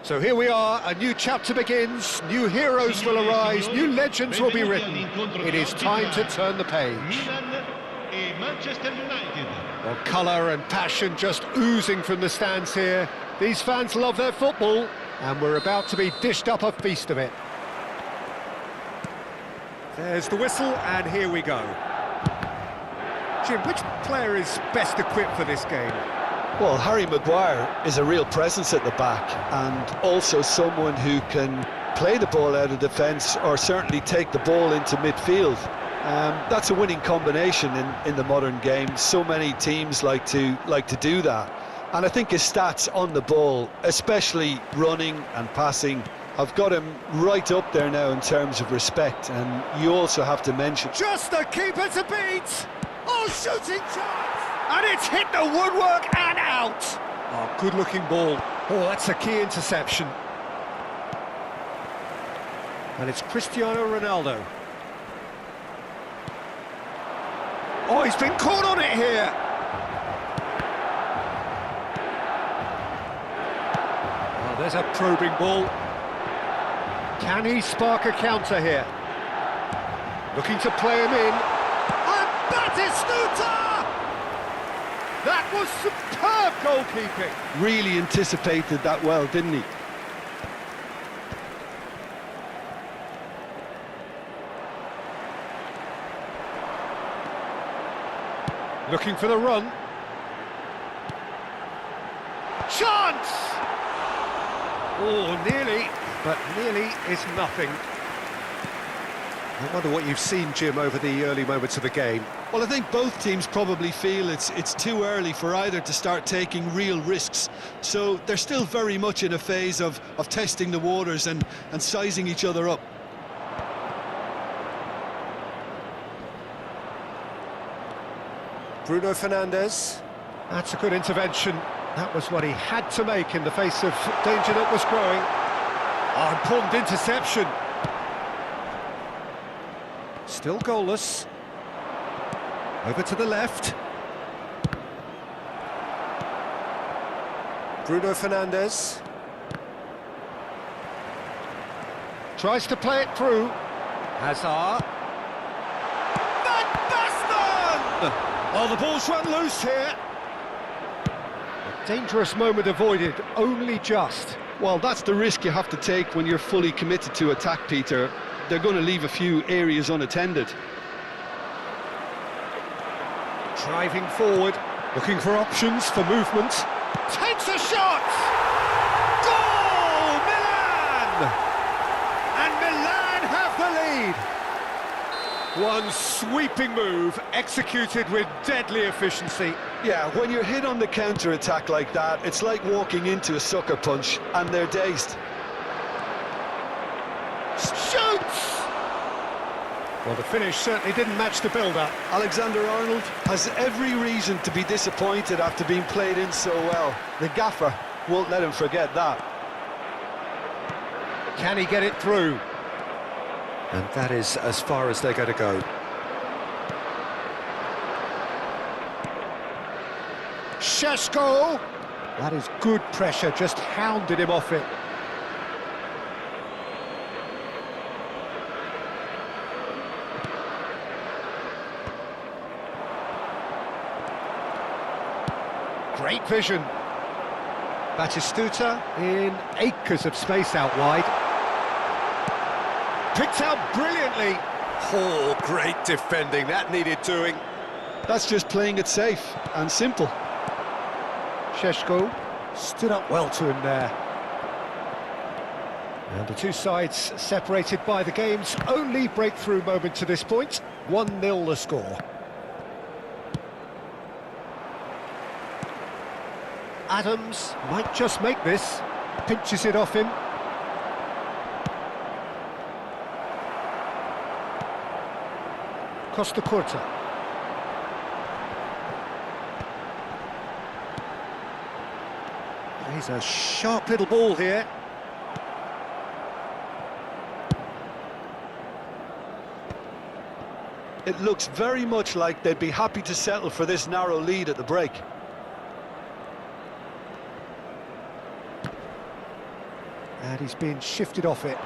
So here we are, a new chapter begins, new heroes will arise, new legends will be written. It is time to turn the page. Well, colour and passion just oozing from the stands here. These fans love their football, and we're about to be dished up a feast of it. There's the whistle, and here we go. Jim, which player is best equipped for this game? Well, Harry Maguire is a real presence at the back, and also someone who can play the ball out of defence or certainly take the ball into midfield. That's a winning combination in the modern game. So many teams like to do that, and I think his stats on the ball, especially running and passing, have got him right up there now in terms of respect. And you also have to mention, just the keeper to beat. Oh, shooting chance! And it's hit the woodwork and out! Oh, good-looking ball. Oh, that's a key interception. And it's Cristiano Ronaldo. Oh, he's been caught on it here! Oh, there's a probing ball. Can he spark a counter here? Looking to play him in. And Batistuta! That was superb goalkeeping. Really anticipated that well, didn't he? Looking for the run. Chance! Oh, nearly, but nearly is nothing. I wonder what you've seen, Jim, over the early moments of the game. Well, I think both teams probably feel it's too early for either to start taking real risks. So they're still very much in a phase of testing the waters and sizing each other up. Bruno Fernandes. That's a good intervention. That was what he had to make in the face of danger that was growing. Oh, important interception. Still goalless. Over to the left. Bruno Fernandes. Tries to play it through. Hazard. Van Basten! Oh, the ball's run loose here. A dangerous moment avoided, only just. Well, that's the risk you have to take when you're fully committed to attack, Peter. They're going to leave a few areas unattended. Driving forward, looking for options for movement. Takes a shot! Goal! Milan! And Milan have the lead. One sweeping move, executed with deadly efficiency. Yeah, when you're hit on the counter-attack like that, it's like walking into a sucker punch, and they're dazed. Shoots! Well, the finish certainly didn't match the build-up. Alexander-Arnold has every reason to be disappointed after being played in so well. The gaffer won't let him forget that. Can he get it through? And that is as far as they're going to go. Šeško! That is good pressure, just hounded him off it. Great vision. Batistuta in acres of space out wide. Picked out brilliantly. Oh, great defending. That needed doing. That's just playing it safe and simple. Šeško stood up well to him there. And the two sides separated by the game's only breakthrough moment to this point. 1-0 the score. Adams might just make this. Pinches it off him. Costa Curta. He's a sharp little ball here. It looks very much like they'd be happy to settle for this narrow lead at the break. And he's been shifted off it.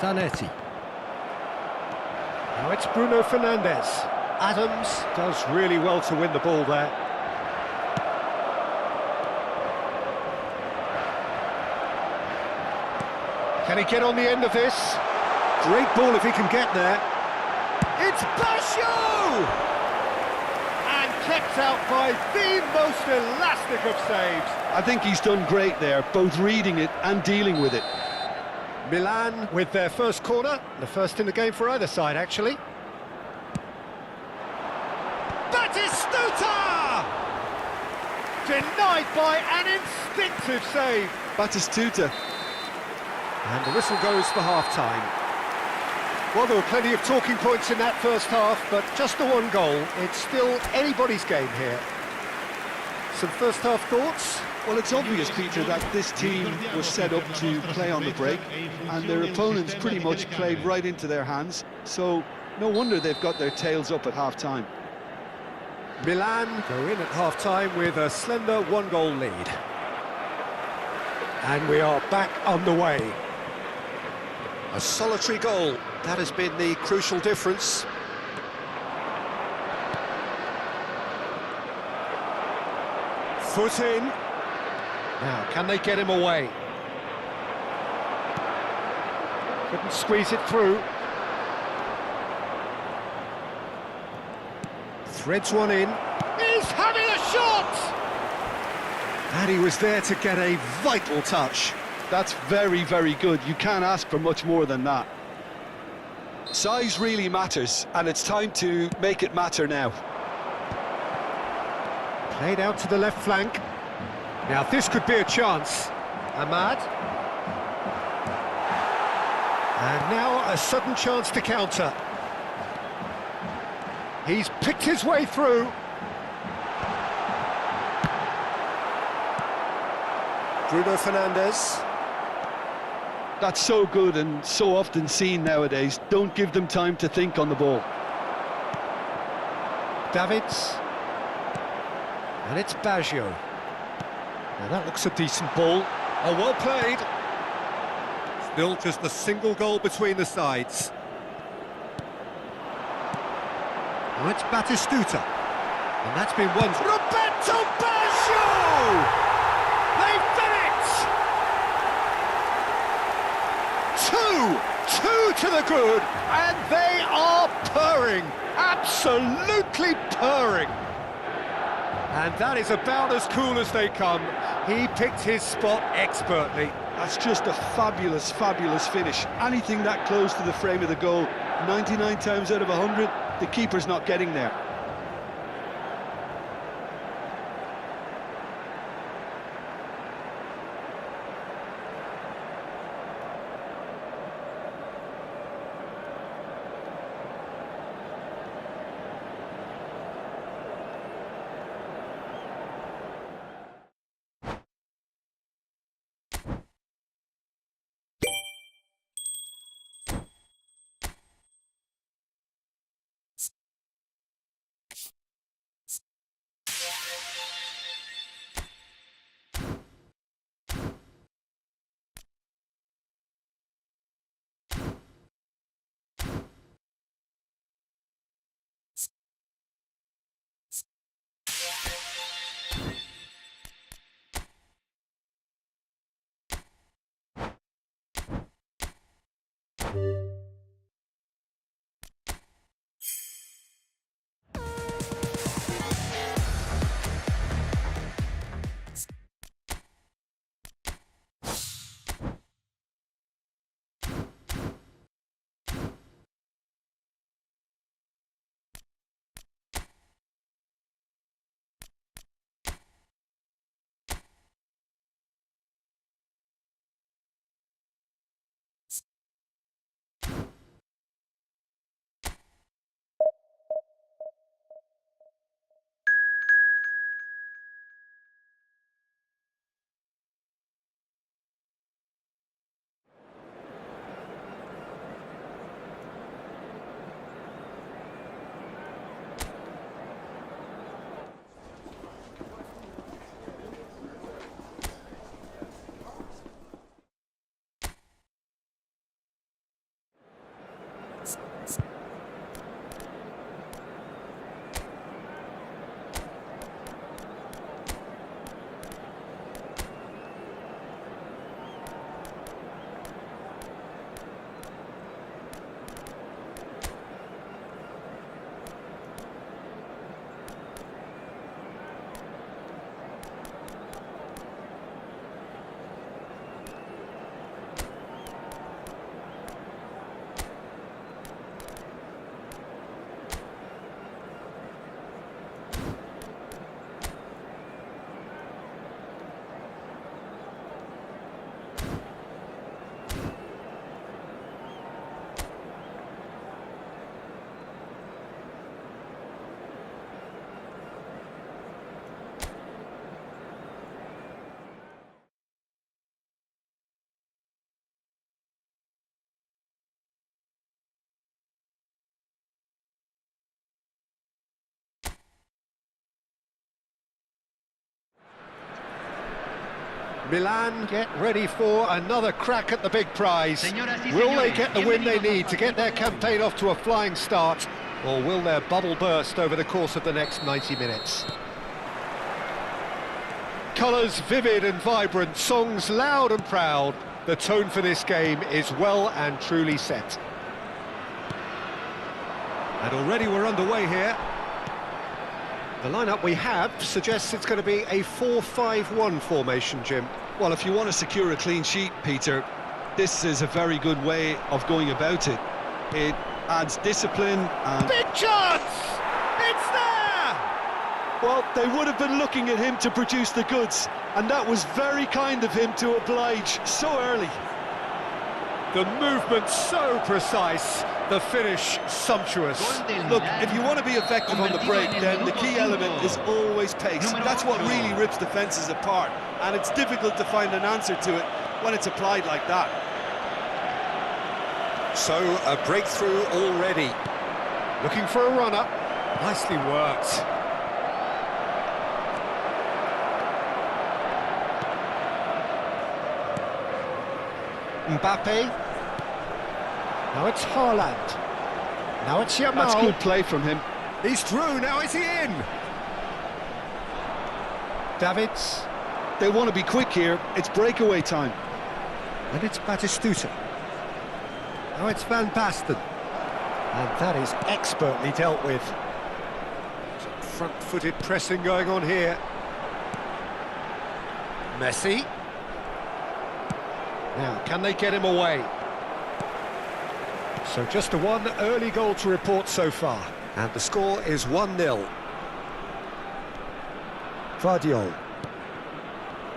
Zanetti. Now it's Bruno Fernandes. Adams does really well to win the ball there. Can he get on the end of this? Great ball if he can get there. It's Basho! And kept out by the most elastic of saves. I think he's done great there, both reading it and dealing with it. Milan with their first corner, the first in the game for either side, actually. Batistuta! Denied by an instinctive save. Batistuta. And the whistle goes for half-time. Well, there were plenty of talking points in that first half, but just the one goal. It's still anybody's game here. Some first-half thoughts? Well, it's obvious, Peter, that this team was set up to play on the break, and their opponents pretty much played right into their hands, so no wonder they've got their tails up at half-time. Milan go in at half-time with a slender one-goal lead. And we are back underway. A solitary goal, that has been the crucial difference. Foot in. Now, can they get him away? Couldn't squeeze it through. Threads one in. He's having a shot! And he was there to get a vital touch. That's very, very good. You can't ask for much more than that. Size really matters, and it's time to make it matter now. Played out to the left flank. Now this could be a chance. Ahmad. And now a sudden chance to counter. He's picked his way through. Bruno Fernandes. That's so good and so often seen nowadays. Don't give them time to think on the ball. Davids. And it's Baggio. Now that looks a decent ball. Oh, well played. Still just a single goal between the sides. Now it's Batistuta. And that's been won. Roberto Baggio! They've done it! Two to the good, and they are purring, absolutely purring. And that is about as cool as they come. He picked his spot expertly. That's just a fabulous, fabulous finish. Anything that close to the frame of the goal, 99 times out of 100, the keeper's not getting there. Milan get ready for another crack at the big prize. Will they get the win they need to get their campaign off to a flying start, or will their bubble burst over the course of the next 90 minutes? Colours vivid and vibrant, songs loud and proud. The tone for this game is well and truly set. And already we're underway here. The lineup we have suggests it's going to be a 4-5-1 formation, Jim. Well, if you want to secure a clean sheet, Peter, this is a very good way of going about it. It adds discipline and... Big chance! It's there! Well, they would have been looking at him to produce the goods, and that was very kind of him to oblige so early. The movement so precise, the finish sumptuous. Look, if you want to be effective on the break, then the key element is always pace. That's what really rips defences apart, and it's difficult to find an answer to it when it's applied like that. So, a breakthrough already. Looking for a runner. Nicely worked. Mbappe. Now it's Haaland. Now it's Yamal. That's good play from him. He's through, now is he in? Davids. They want to be quick here. It's breakaway time. And it's Batistuta. Now it's Van Basten. And that is expertly dealt with. Some front-footed pressing going on here. Messi. Now, can they get him away? So just a one early goal to report so far. And the score is 1-0. Vardiol.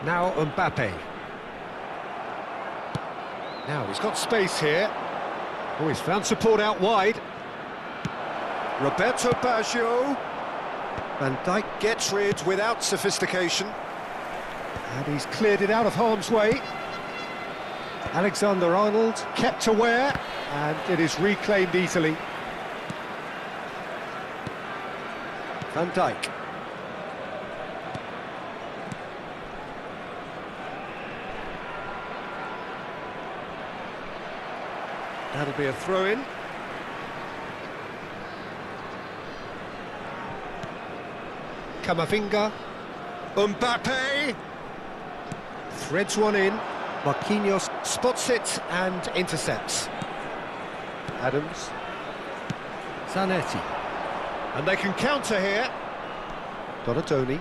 Now Mbappe. Now he's got space here. Oh, he's found support out wide. Roberto Baggio. Van Dijk gets rid without sophistication. And he's cleared it out of harm's way. Alexander-Arnold kept aware, and it is reclaimed easily. Van Dijk. That'll be a throw-in. Camavinga. Mbappe. Threads one in. Marquinhos spots it and intercepts. Adams. Zanetti. And they can counter here. Donatoni.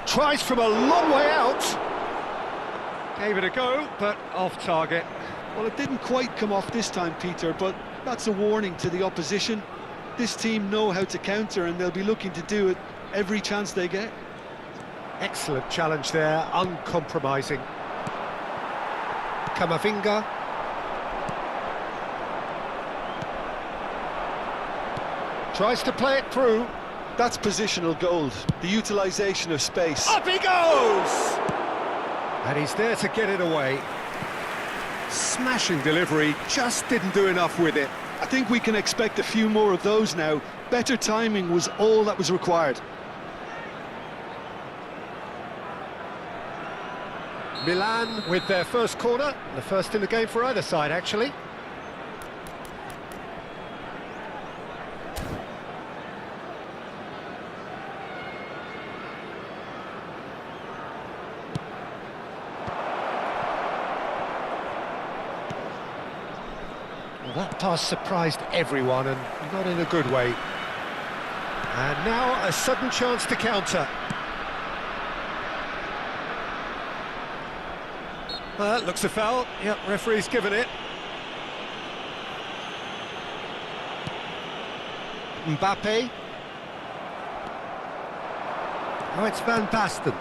Tries from a long way out. Gave it a go, but off target. Well, it didn't quite come off this time, Peter, but that's a warning to the opposition. This team know how to counter, and they'll be looking to do it every chance they get. Excellent challenge there, uncompromising. Camavinga. Tries to play it through. That's positional gold, the utilisation of space. Up he goes! And he's there to get it away. Smashing delivery, just didn't do enough with it. I think we can expect a few more of those now. Better timing was all that was required. Milan with their first corner, the first in the game for either side, actually. Well, that pass surprised everyone, and not in a good way. And now a sudden chance to counter. Looks a foul. Yep, referee's given it. Mbappe. Now it's Van Basten.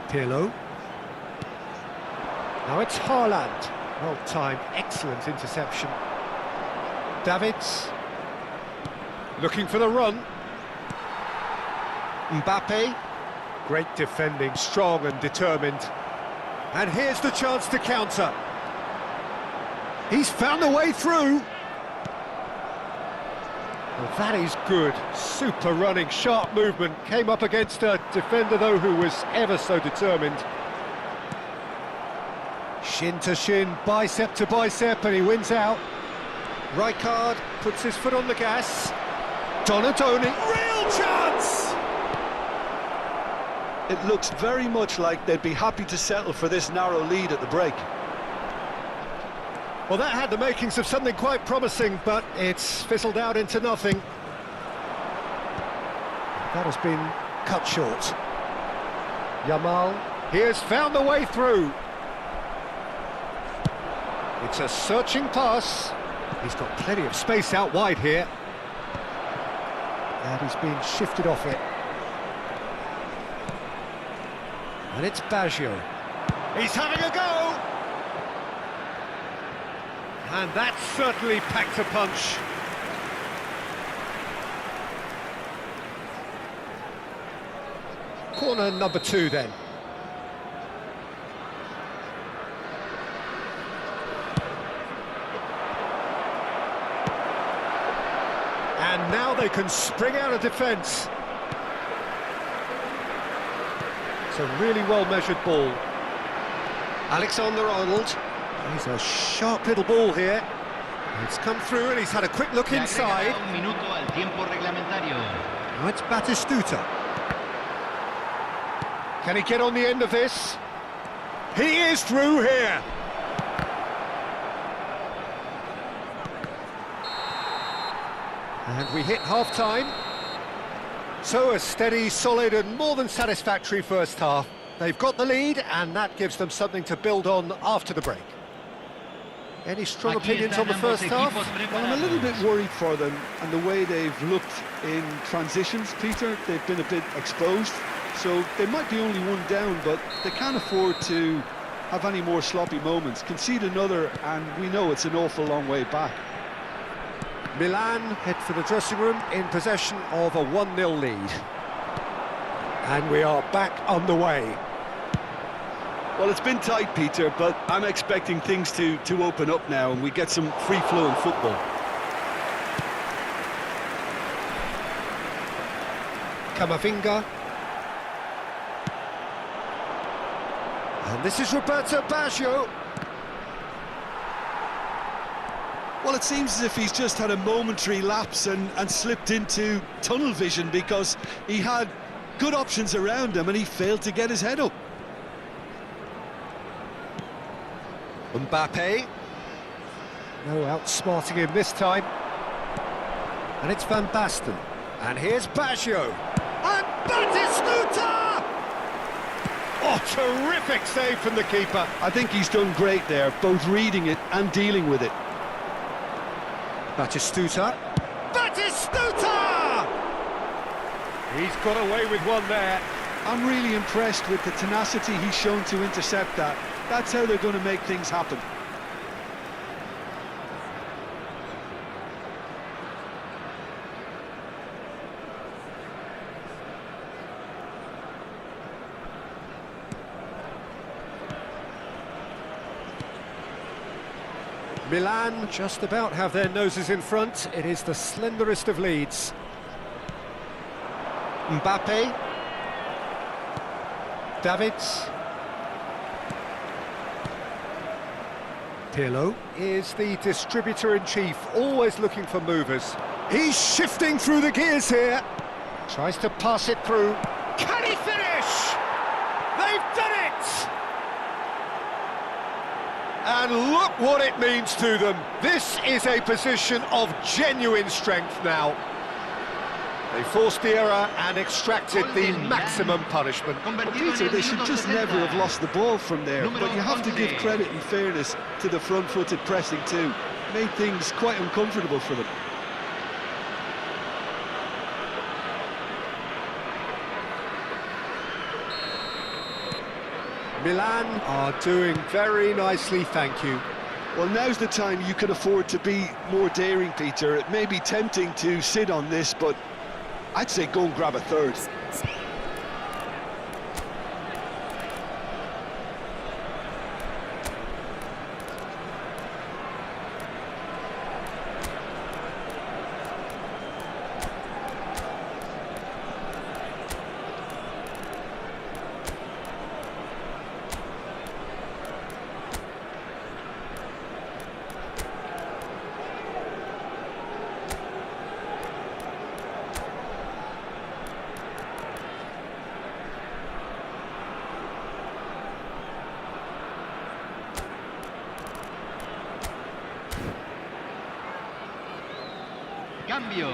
Pirlo. Now it's Haaland. Well timed, excellent interception. Davids. Looking for the run. Mbappe. Great defending, strong and determined. And here's the chance to counter. He's found a way through. Well, That is good. Super running, sharp movement. Came up against a defender, though, who was ever so determined. Shin to shin, bicep to bicep, and he wins out. Rijkaard puts his foot on the gas. Donadoni, real chance! It looks very much like they'd be happy to settle for this narrow lead at the break. Well, that had the makings of something quite promising, but it's fizzled out into nothing. That has been cut short. Yamal, he has found the way through. It's a searching pass. He's got plenty of space out wide here. And he's been shifted off it. And it's Baggio. He's having a go! And that certainly packed a punch. Corner number 2 then. And now they can spring out of defence. It's a really well-measured ball. Alexander-Arnold. He's a sharp little ball here. It's come through and he's had a quick look inside. Now it's Batistuta. Can he get on the end of this? He is through here. And we hit half-time. So a steady, solid and more than satisfactory first half. They've got the lead and that gives them something to build on after the break. Any strong opinions on the first half? Well, I'm a little bit worried for them and the way they've looked in transitions, Peter. They've been a bit exposed, so they might be only one down, but they can't afford to have any more sloppy moments. Concede another and we know it's an awful long way back. Milan head for the dressing room in possession of a 1-0 lead. And we are back on the way. Well, it's been tight, Peter, but I'm expecting things to open up now and we get some free-flowing football. Camavinga. And this is Roberto Baggio. Well, it seems as if he's just had a momentary lapse and slipped into tunnel vision because he had good options around him and he failed to get his head up. Mbappe. No outsmarting him this time. And it's Van Basten. And here's Baggio. And Batistuta! Oh, terrific save from the keeper. I think he's done great there, both reading it and dealing with it. Batistuta. Batistuta! He's got away with one there. I'm really impressed with the tenacity he's shown to intercept that. That's how they're going to make things happen. Milan just about have their noses in front. It is the slenderest of leads. Mbappe. Davids. Pirlo is the distributor-in-chief, always looking for movers. He's shifting through the gears here. Tries to pass it through. Can he finish? They've done it! And look what it means to them. This is a position of genuine strength now. They forced the error and extracted the maximum punishment. Well, Peter, they should just never have lost the ball from there, but you have to give credit and fairness to the front-footed pressing too. Made things quite uncomfortable for them. Milan are doing very nicely, thank you. Well, now's the time you can afford to be more daring, Peter. It may be tempting to sit on this, but I'd say go and grab a third. cambio.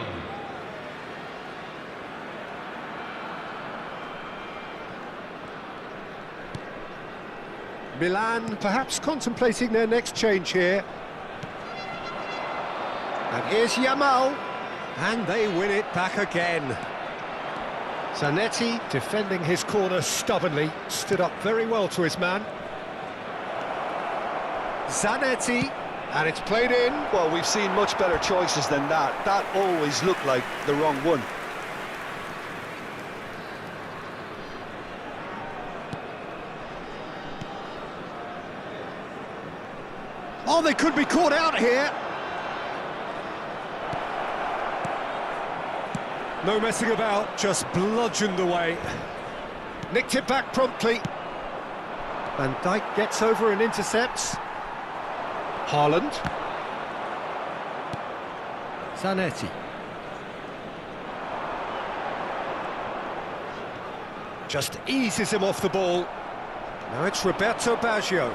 Milan perhaps contemplating their next change here. And here's Yamal, and they win it back again. Zanetti, defending his corner stubbornly, stood up very well to his man. Zanetti, and it's played in. Well, we've seen much better choices than that. That always looked like the wrong one. Oh, they could be caught out here. No messing about, just bludgeoned away. Nicked it back promptly. Van Dijk gets over and intercepts. Haaland. Zanetti. Just eases him off the ball. Now it's Roberto Baggio.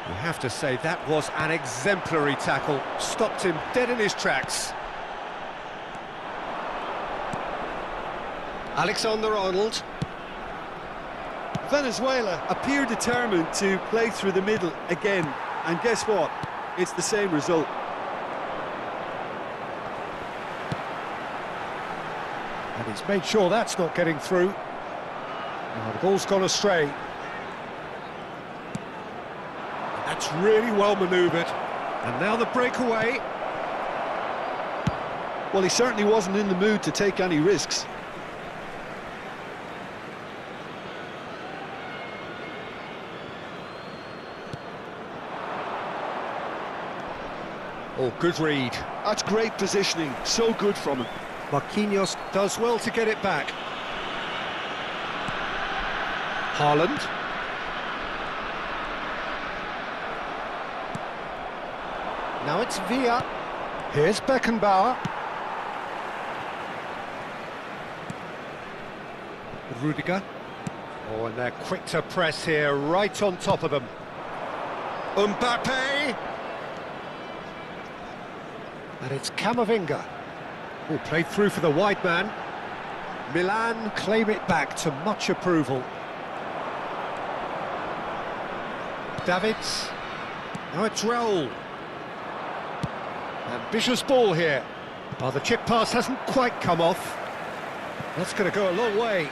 You have to say that was an exemplary tackle. Stopped him dead in his tracks. Alexander-Arnold. Venezuela appear determined to play through the middle again, and guess what? It's the same result. And he's made sure that's not getting through. Now the ball's gone astray. And that's really well manoeuvred. And now the breakaway. Well, he certainly wasn't in the mood to take any risks. Oh, good read. That's great positioning, so good from him. Marquinhos does well to get it back. Haaland. Now it's Villa. Here's Beckenbauer. Rudiger. Oh, and they're quick to press here, right on top of them. Mbappe. And it's Camavinga. Oh, played through for the wide man. Milan claim it back to much approval. Davids. Now it's Raul. Ambitious ball here. Oh, the chip pass hasn't quite come off. That's going to go a long way.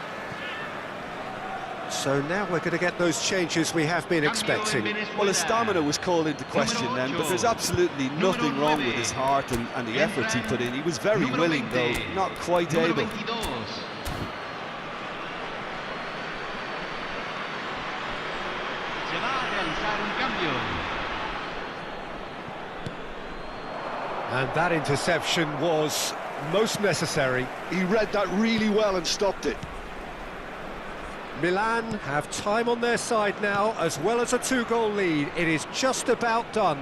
So now we're going to get those changes we have been expecting. Well, his stamina was called into question then, but there's absolutely nothing wrong with his heart and the effort he put in. He was very willing, though not quite able. And that interception was most necessary. He read that really well and stopped it. Milan have time on their side now, as well as a two-goal lead. It is just about done.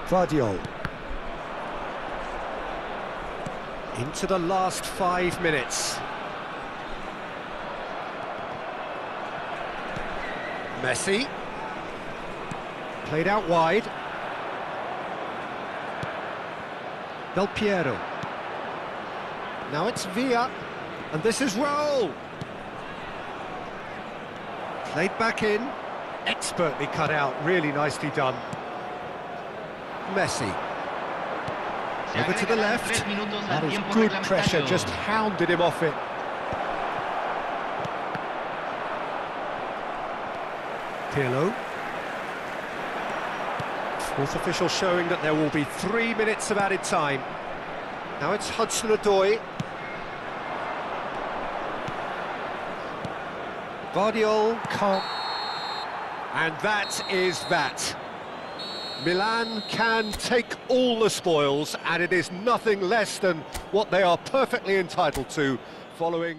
Gvardiol. Into the last 5 minutes. Messi. Played out wide. Del Piero. Now it's Villa. And this is Raul. Played back in. Expertly cut out. Really nicely done. Messi. Over to the left. That is good pressure. Just hounded him off it. Pirlo. Fourth official showing that there will be 3 minutes of added time. Now it's Hudson-Odoi. Gvardiol can't. And that is that. Milan can take all the spoils, and it is nothing less than what they are perfectly entitled to following...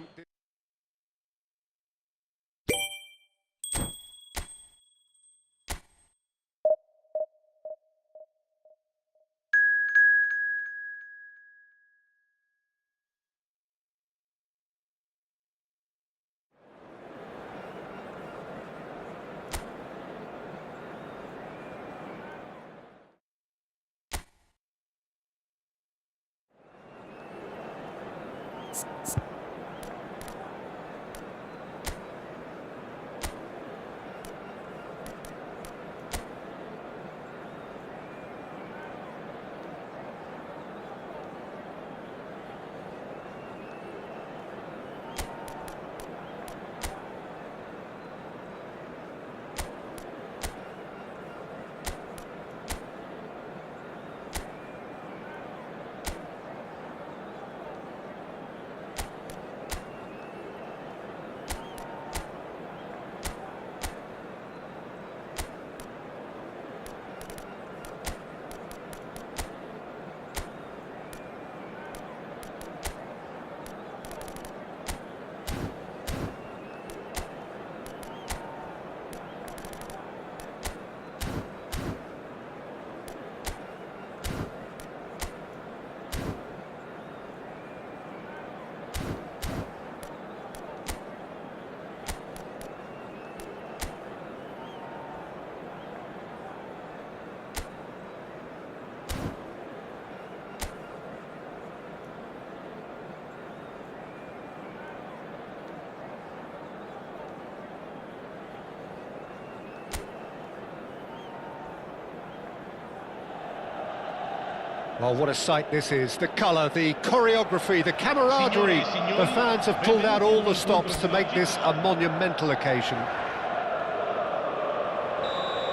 Well, what a sight this is. The colour, the choreography, the camaraderie. The fans have pulled out all the stops to make this a monumental occasion.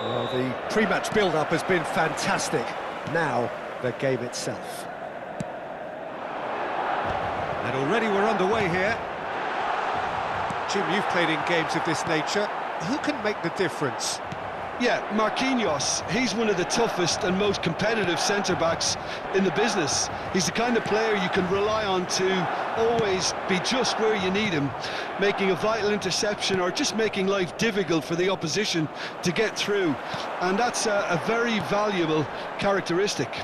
Well, the pre-match build-up has been fantastic. Now, the game itself. And already we're underway here. Jim, you've played in games of this nature. Who can make the difference? Yeah, Marquinhos, he's one of the toughest and most competitive centre-backs in the business. He's the kind of player you can rely on to always be just where you need him, making a vital interception or just making life difficult for the opposition to get through. And that's a very valuable characteristic.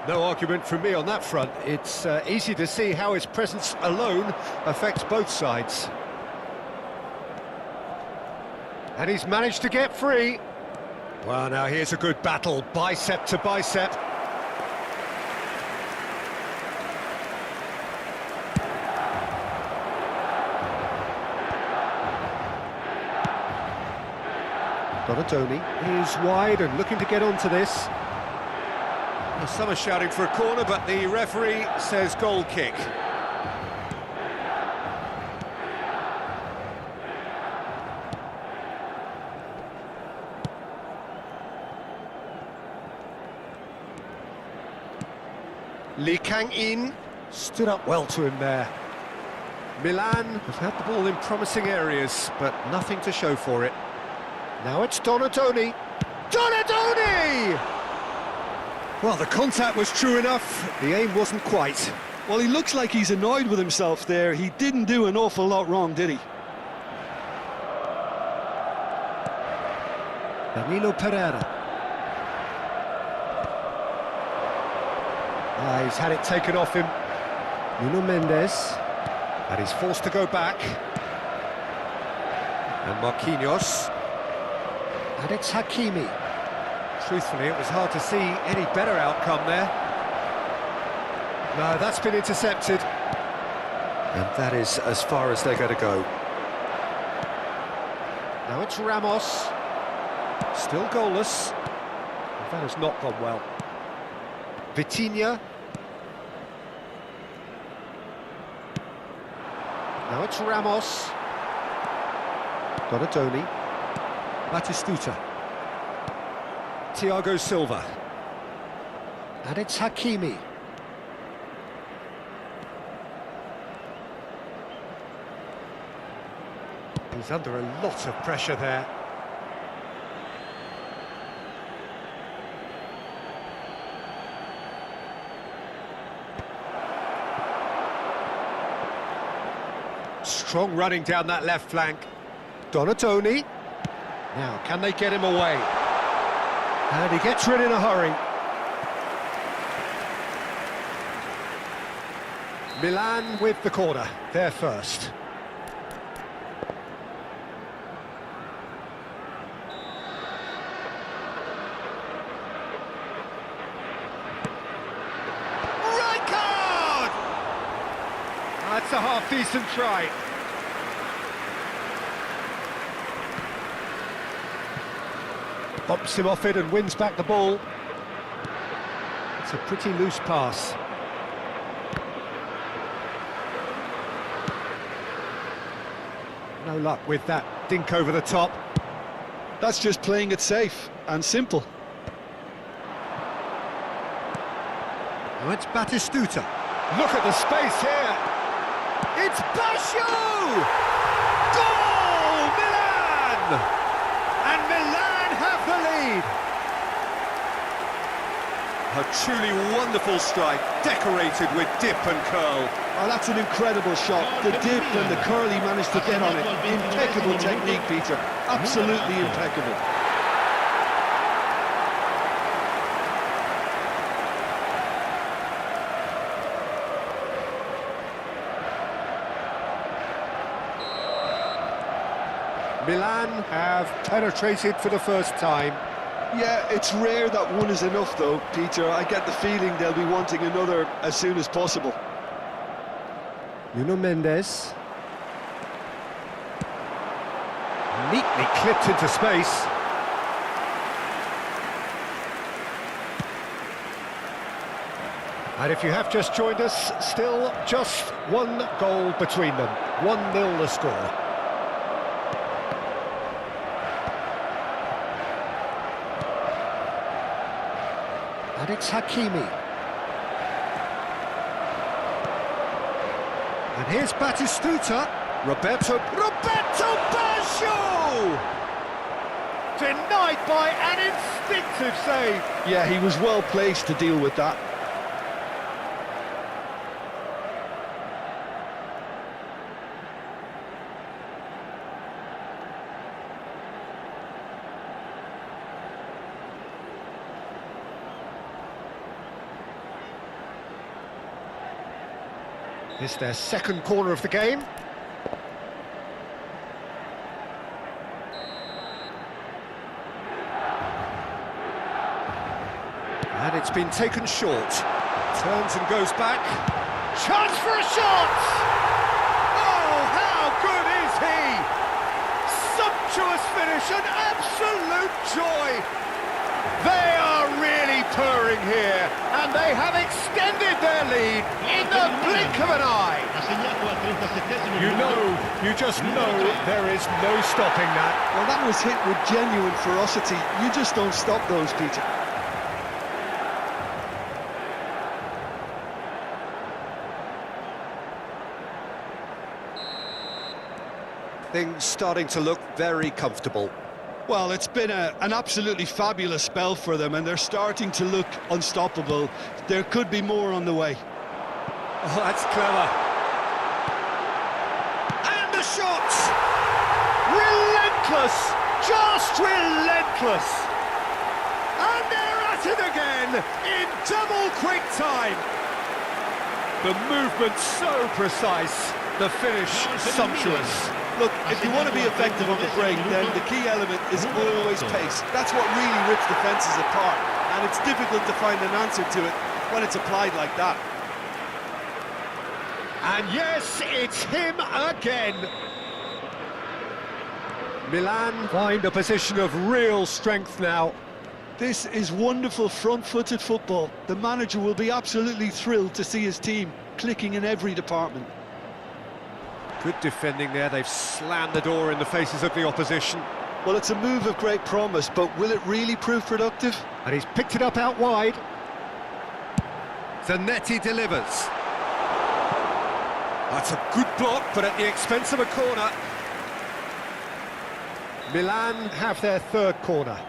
No argument from me on that front. It's easy to see how his presence alone affects both sides. And he's managed to get free. Well, now here's a good battle, bicep to bicep. Donatoni is wide and looking to get onto this. Well, some are shouting for a corner, but the referee says goal kick. Lee Kang-in stood up well to him there. Milan have had the ball in promising areas, but nothing to show for it. Now it's Donatoni. Donatoni! Well, the contact was true enough, the aim wasn't quite. Well, he looks like he's annoyed with himself there. He didn't do an awful lot wrong, did he? Danilo Pereira. He's had it taken off him. Nuno Mendes. And he's forced to go back. And Marquinhos. And it's Hakimi. Truthfully, it was hard to see any better outcome there. No, that's been intercepted. And that is as far as they're going to go. Now it's Ramos. Still goalless. And that has not gone well. Vitinha. Now it's Ramos. Donatoni. Batistuta. Thiago Silva. And it's Hakimi. He's under a lot of pressure there. Strong running down that left flank. Donatoni. Now, can they get him away? And he gets rid in a hurry. Milan with the corner, they're first. That's a half-decent try. Bumps him off it and wins back the ball. It's a pretty loose pass. No luck with that dink over the top. That's just playing it safe and simple. Now it's Batistuta. Look at the space here. It's Basho! Goal! Milan! And Milan have the lead. A truly wonderful strike, decorated with dip and curl. Oh, that's an incredible shot. The dip and the curl he managed to get on it. Impeccable technique, Peter. Absolutely impeccable. Milan have penetrated for the first time. Yeah, it's rare that one is enough, though, Peter. I get the feeling they'll be wanting another as soon as possible. Nuno Mendes. Neatly clipped into space. And if you have just joined us, still just one goal between them. 1-0 the score. And it's Hakimi. And here's Batistuta. Roberto Baggio! Denied by an instinctive save. Yeah, he was well placed to deal with that. It's their second corner of the game. And it's been taken short. Turns and goes back. Chance for a shot! Oh, how good is he! Sumptuous finish, an absolute joy! They are really purring here, and they have extended their lead in the blink of an eye. You just know there is no stopping that. Well, that was hit with genuine ferocity. You just don't stop those, Peter. Things starting to look very comfortable. Well, it's been an absolutely fabulous spell for them, and they're starting to look unstoppable. There could be more on the way. Oh, that's clever. And the shot! Relentless! Just relentless! And they're at it again in double quick time. The movement so precise, the finish sumptuous. Look, if you want to be effective on the break, then the key element is always pace. That's what really rips defences apart, and it's difficult to find an answer to it when it's applied like that. And yes, it's him again. Milan find a position of real strength now. This is wonderful front-footed football. The manager will be absolutely thrilled to see his team clicking in every department. Good defending there, they've slammed the door in the faces of the opposition. Well, it's a move of great promise, but will it really prove productive? And he's picked it up out wide. Zanetti delivers. That's a good block, but at the expense of a corner. Milan have their third corner.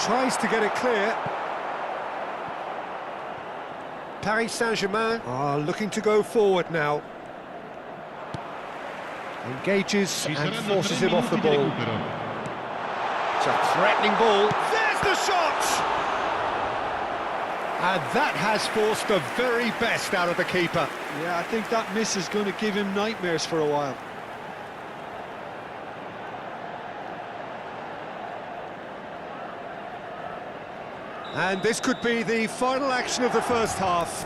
Tries to get it clear. Paris Saint-Germain are looking to go forward now. Engages and forces him off the ball. It's a threatening ball. There's the shot! And that has forced the very best out of the keeper. Yeah, I think that miss is going to give him nightmares for a while. And this could be the final action of the first half.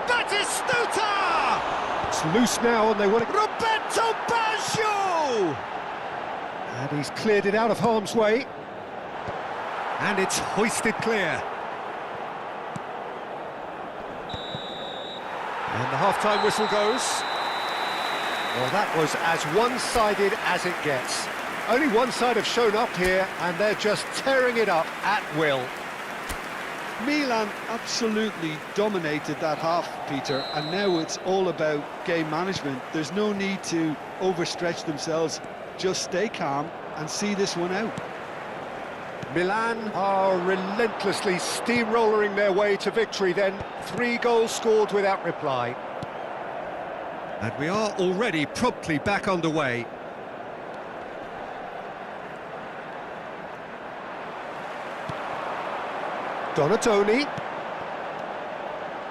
Batistuta! It's loose now and they want it. Roberto Baggio! And he's cleared it out of harm's way. And it's hoisted clear. And the half-time whistle goes. Well, that was as one-sided as it gets. Only one side have shown up here, and they're just tearing it up at will. Milan absolutely dominated that half, Peter, and now it's all about game management. There's no need to overstretch themselves. Just stay calm and see this one out. Milan are relentlessly steamrolling their way to victory then. 3 goals scored without reply. And we are already promptly back underway. Donatoni.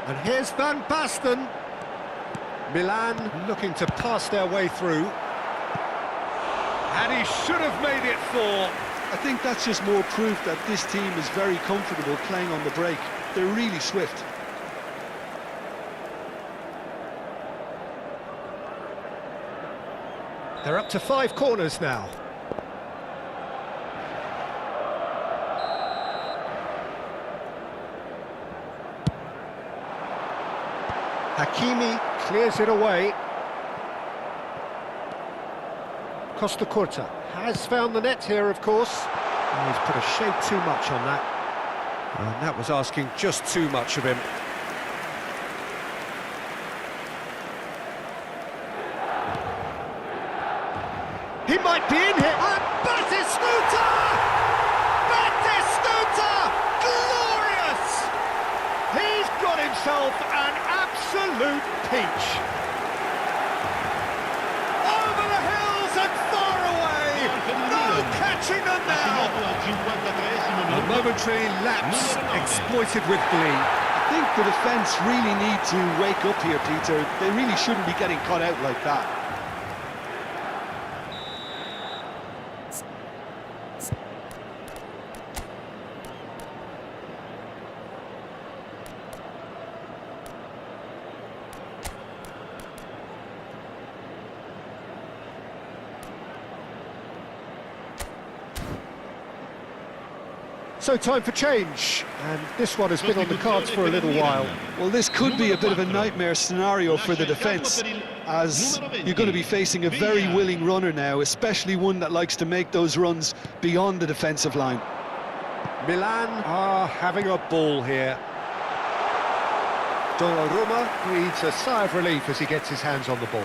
And here's Van Basten. Milan looking to pass their way through. And he should have made it 4. I think that's just more proof that this team is very comfortable playing on the break. They're really swift. They're up to 5 corners now. Hakimi clears it away. Costa Curta has found the net here, of course. Oh, he's put a shade too much on that. And that was asking just too much of him. He might be in here. And Batistuta! Batistuta! Glorious! He's got himself an absolute peach. Over the hills and far away. No catching them now. A momentary lapse exploited with glee. I think the defence really need to wake up here, Peter. They really shouldn't be getting caught out like that. So time for change, and this one has been on the cards for a little while. Well, this could be a bit of a nightmare scenario for the defence, as you're going to be facing a very willing runner now, especially one that likes to make those runs beyond the defensive line. Milan are having a ball here. Donnarumma breathes a sigh of relief as he gets his hands on the ball.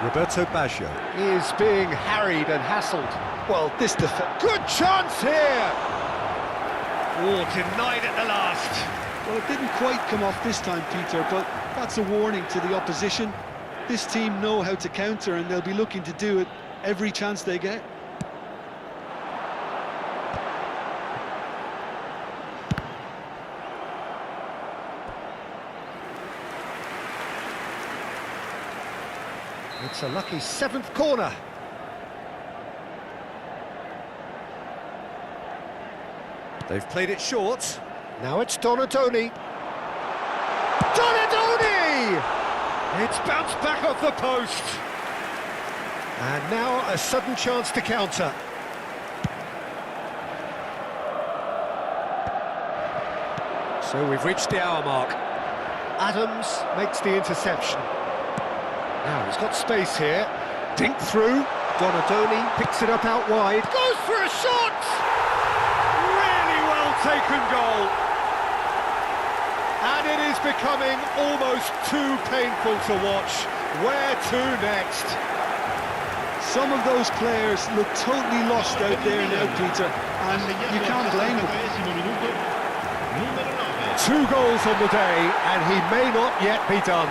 Roberto Baggio is being harried and hassled. Well, this good chance here! Oh, denied at the last. Well, it didn't quite come off this time, Peter, but that's a warning to the opposition. This team know how to counter, and they'll be looking to do it every chance they get. It's a lucky 7th corner. They've played it short. Now it's Donatoni. Donatoni! It's bounced back off the post. And now a sudden chance to counter. So we've reached the hour mark. Adams makes the interception. Now he's got space here. Dink through. Donatoni picks it up out wide. Goes for a shot! Really well taken goal. And it is becoming almost too painful to watch. Where to next? Some of those players look totally lost out there now, Peter, and you can't blame them. 2 goals on the day, and he may not yet be done.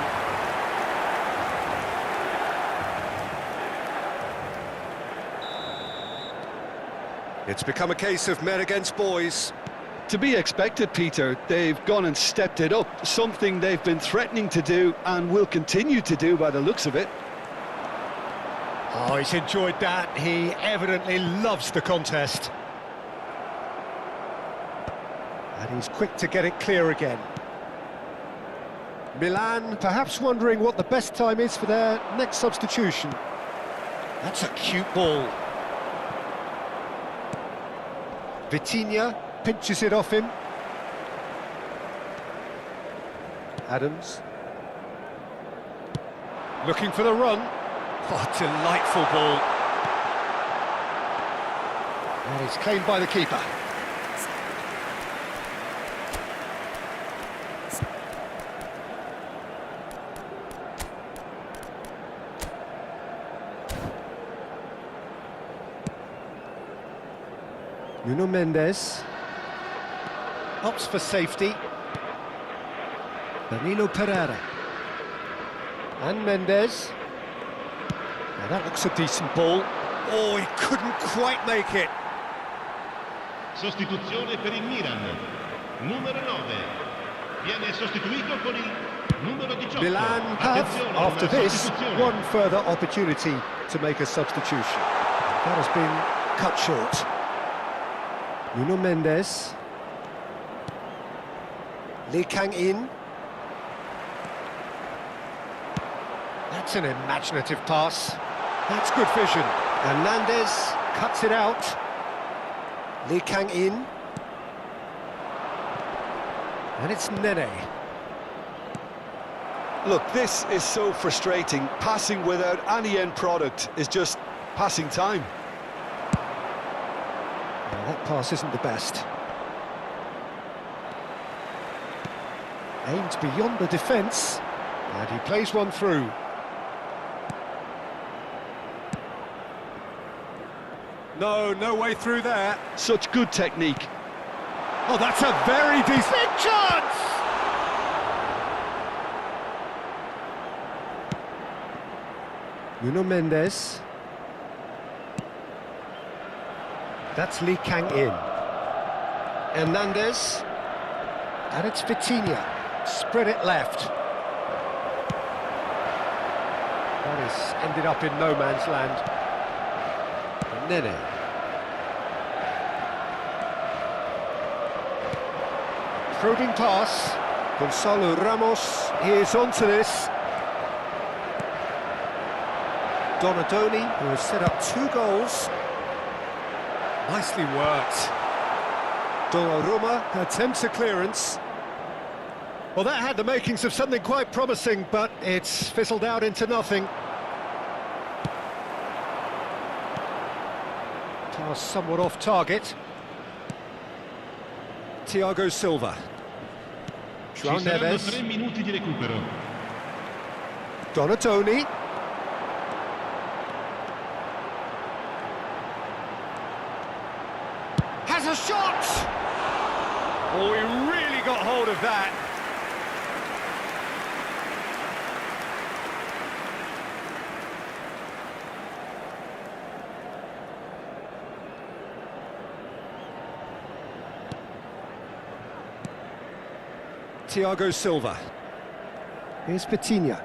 It's become a case of men against boys. To be expected, Peter. They've gone and stepped it up, something they've been threatening to do and will continue to do by the looks of it. Oh, he's enjoyed that. He evidently loves the contest. And he's quick to get it clear again. Milan perhaps wondering what the best time is for their next substitution. That's a cute ball. Vitinha pinches it off him. Adams. Looking for the run. Oh, delightful ball. And it's claimed by the keeper. Nuno Mendes opts for safety. Danilo Pereira and Mendes. Now that looks a decent ball. Oh, he couldn't quite make it. Sostituzione per il Milan. Numero 9. Viene sostituito con il numero 18. Milan have, after this, one further opportunity to make a substitution. That has been cut short. Nuno Mendes. Lee Kang-in. That's an imaginative pass. That's good vision. Hernandez cuts it out. Lee Kang-in. And it's Nene. Look, this is so frustrating. Passing without any end product is just passing time. Well, that pass isn't the best. Aimed beyond the defence, and he plays one through. No way through there. Such good technique. Oh, that's a very decent chance! Nuno Mendes. That's Lee Kang-in. Hernandez. And it's Vitinha. Spread it left. That has ended up in no man's land. Nene. Probing pass. Gonzalo Ramos is onto this. Donadoni, who has set up 2 goals. Nicely worked. Donnarumma attempts a clearance. Well, that had the makings of something quite promising, but it's fizzled out into nothing. Pass somewhat off target. Thiago Silva. João Neves. 3 minuti di recupero. Donadoni. Has a shot! Oh, he really got hold of that. Thiago Silva. Here's Vitinha.